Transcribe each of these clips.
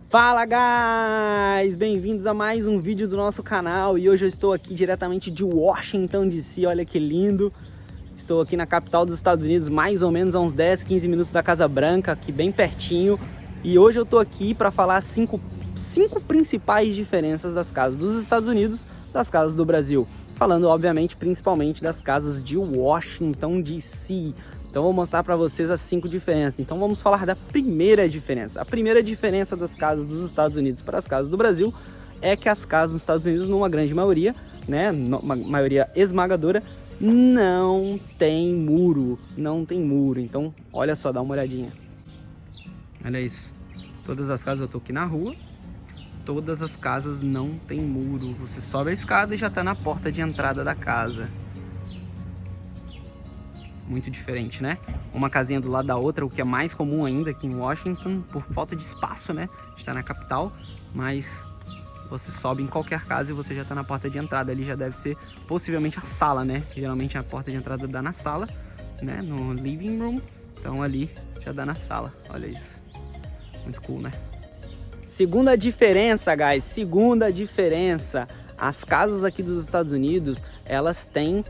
Fala, guys! Bem-vindos a mais um vídeo do nosso canal e hoje eu estou aqui diretamente de Washington DC, olha que lindo. Estou aqui na capital dos Estados Unidos, mais ou menos a uns 10, 15 minutos da Casa Branca, aqui bem pertinho. E hoje eu estou aqui para falar cinco principais diferenças das casas dos Estados Unidos das casas do Brasil. Falando, obviamente, principalmente das casas de Washington DC. Então vou mostrar para vocês as 5 diferenças. Então vamos falar da primeira diferença. A primeira diferença das casas dos Estados Unidos para as casas do Brasil é que as casas dos Estados Unidos, numa grande maioria, né, uma maioria esmagadora, não tem muro. Não tem muro. Então olha só, dá uma olhadinha. Olha isso. Todas as casas, eu tô aqui na rua. Todas as casas não tem muro. Você sobe a escada e já tá na porta de entrada da casa. Muito diferente, né? Uma casinha do lado da outra, o que é mais comum ainda aqui em Washington, por falta de espaço, né? Está na capital, mas você sobe em qualquer casa e você já está na porta de entrada. Ali já deve ser possivelmente a sala, né? Geralmente a porta de entrada dá na sala, né? No living room. Então ali já dá na sala. Olha isso. Muito cool, né? Segunda diferença, guys. Segunda diferença. As casas aqui dos Estados Unidos, elas têm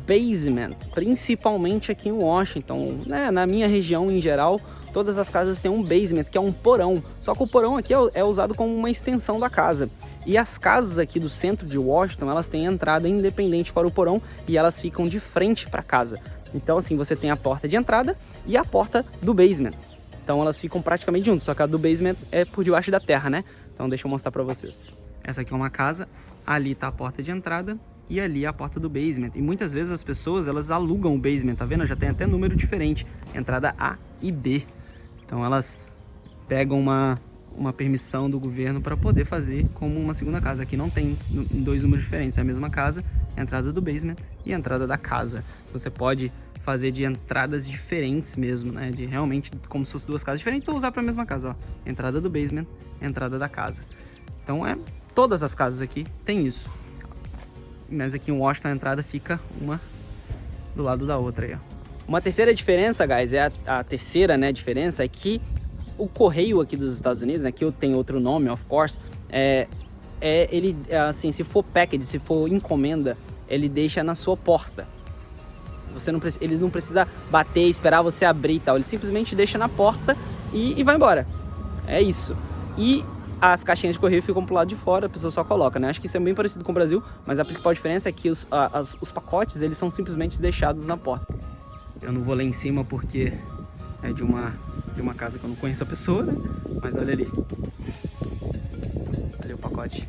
basement, principalmente aqui em Washington, né? Na minha região em geral, todas as casas têm um basement, que é um porão, só que o porão aqui é usado como uma extensão da casa. E as casas aqui do centro de Washington, elas têm entrada independente para o porão e elas ficam de frente para casa. Então assim, você tem a porta de entrada e a porta do basement. Então elas ficam praticamente juntas, só que a do basement é por debaixo da terra, né? Então deixa eu mostrar para vocês. Essa aqui é uma casa, ali tá a porta de entrada e ali é a porta do basement. E muitas vezes as pessoas, elas alugam o basement, tá vendo? Já tem até número diferente, entrada A e B. Então elas pegam uma permissão do governo para poder fazer como uma segunda casa. Aqui não tem dois números diferentes, é a mesma casa, entrada do basement e a entrada da casa. Você pode fazer de entradas diferentes mesmo, né? De realmente como se fossem duas casas diferentes ou usar para a mesma casa, ó. Entrada do basement, entrada da casa. Então todas as casas aqui tem isso. Mas aqui em Washington a entrada fica uma do lado da outra aí, ó. Uma terceira diferença, guys, a terceira, né, diferença é que o correio aqui dos Estados Unidos, né, que tem outro nome, of course, ele, assim, se for package, se for encomenda, ele deixa na sua porta. Eles não precisam bater, esperar você abrir e tal, ele simplesmente deixa na porta e vai embora. É isso. E as caixinhas de correio ficam pro lado de fora, a pessoa só coloca, né? Acho que isso é bem parecido com o Brasil, mas a principal diferença é que os pacotes, eles são simplesmente deixados na porta. Eu não vou lá em cima porque é de uma casa que eu não conheço a pessoa, né? Mas olha ali. Ali o pacote.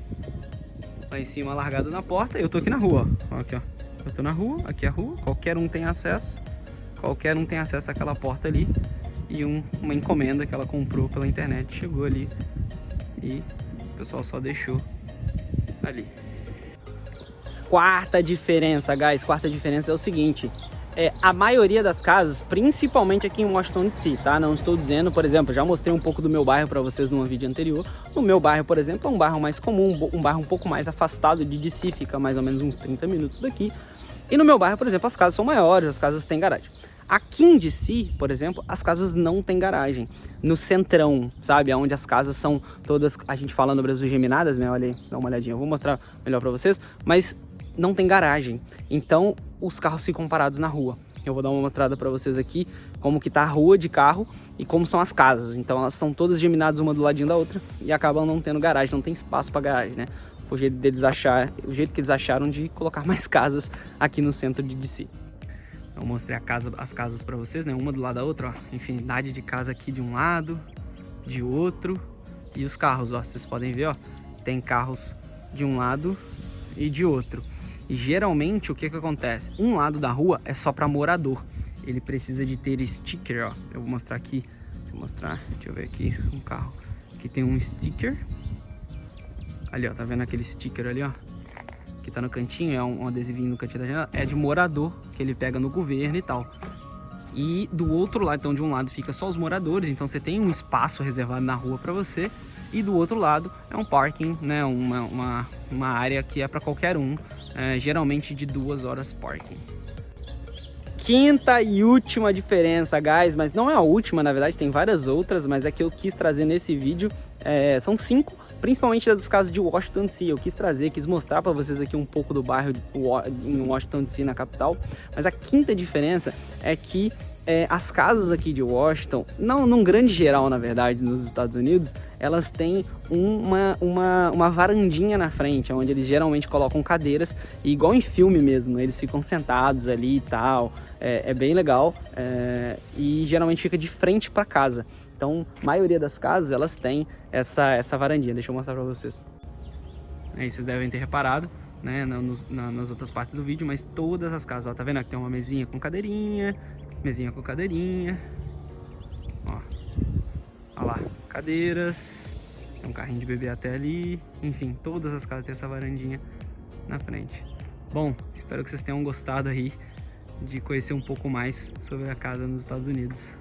Lá em cima, largado na porta, e eu tô aqui na rua, ó. Aqui, ó. Eu tô na rua, aqui é a rua, qualquer um tem acesso. Qualquer um tem acesso àquela porta ali. E uma encomenda que ela comprou pela internet chegou ali. E o pessoal só deixou ali. Quarta diferença, guys. Quarta diferença é o seguinte. A maioria das casas, principalmente aqui em Washington DC, tá? Não estou dizendo, por exemplo, já mostrei um pouco do meu bairro para vocês num vídeo anterior. No meu bairro, por exemplo, é um bairro mais comum, um bairro um pouco mais afastado de DC, fica mais ou menos uns 30 minutos daqui. E no meu bairro, por exemplo, as casas são maiores, as casas têm garagem. Aqui em DC, por exemplo, as casas não têm garagem. No centrão, sabe? Onde as casas são todas, a gente fala no Brasil, geminadas, né? Olha aí, dá uma olhadinha. Eu vou mostrar melhor pra vocês. Mas não tem garagem. Então, os carros ficam parados na rua. Eu vou dar uma mostrada pra vocês aqui como que tá a rua de carro e como são as casas. Então, elas são todas geminadas uma do ladinho da outra e acabam não tendo garagem, não tem espaço pra garagem, né? Foi o jeito que eles acharam de colocar mais casas aqui no centro de DC. Eu mostrei as casas para vocês, né? Uma do lado da outra, ó. Infinidade de casa aqui de um lado, de outro. E os carros, ó. Vocês podem ver, ó. Tem carros de um lado e de outro. E geralmente o que acontece? Um lado da rua é só para morador. Ele precisa de ter sticker, ó. Eu vou mostrar aqui. Deixa eu ver aqui. Um carro que tem um sticker. Ali, ó. Tá vendo aquele sticker ali, ó? Que tá no cantinho, é um adesivinho no cantinho da janela, é de morador, que ele pega no governo e tal. E do outro lado, então de um lado fica só os moradores, então você tem um espaço reservado na rua para você, e do outro lado é um parking, né, uma área que é para qualquer um, geralmente de 2 horas parking. quinta e última diferença, guys, mas não é a última, na verdade, tem várias outras, mas é que eu quis trazer nesse vídeo, são 5, principalmente das casas de Washington DC. Eu quis mostrar para vocês aqui um pouco do bairro em Washington DC, na capital, mas a quinta diferença é que as casas aqui de Washington, não num grande geral, na verdade, nos Estados Unidos, elas têm uma varandinha na frente, onde eles geralmente colocam cadeiras, e igual em filme mesmo, eles ficam sentados ali e tal, é bem legal, e geralmente fica de frente para casa. Então, a maioria das casas, elas têm essa varandinha. Deixa eu mostrar para vocês. Aí vocês devem ter reparado, né, nas outras partes do vídeo, mas todas as casas, ó, tá vendo? Aqui tem uma mesinha com cadeirinha, ó lá, cadeiras, tem um carrinho de bebê até ali, enfim, todas as casas têm essa varandinha na frente. Bom, espero que vocês tenham gostado aí de conhecer um pouco mais sobre a casa nos Estados Unidos.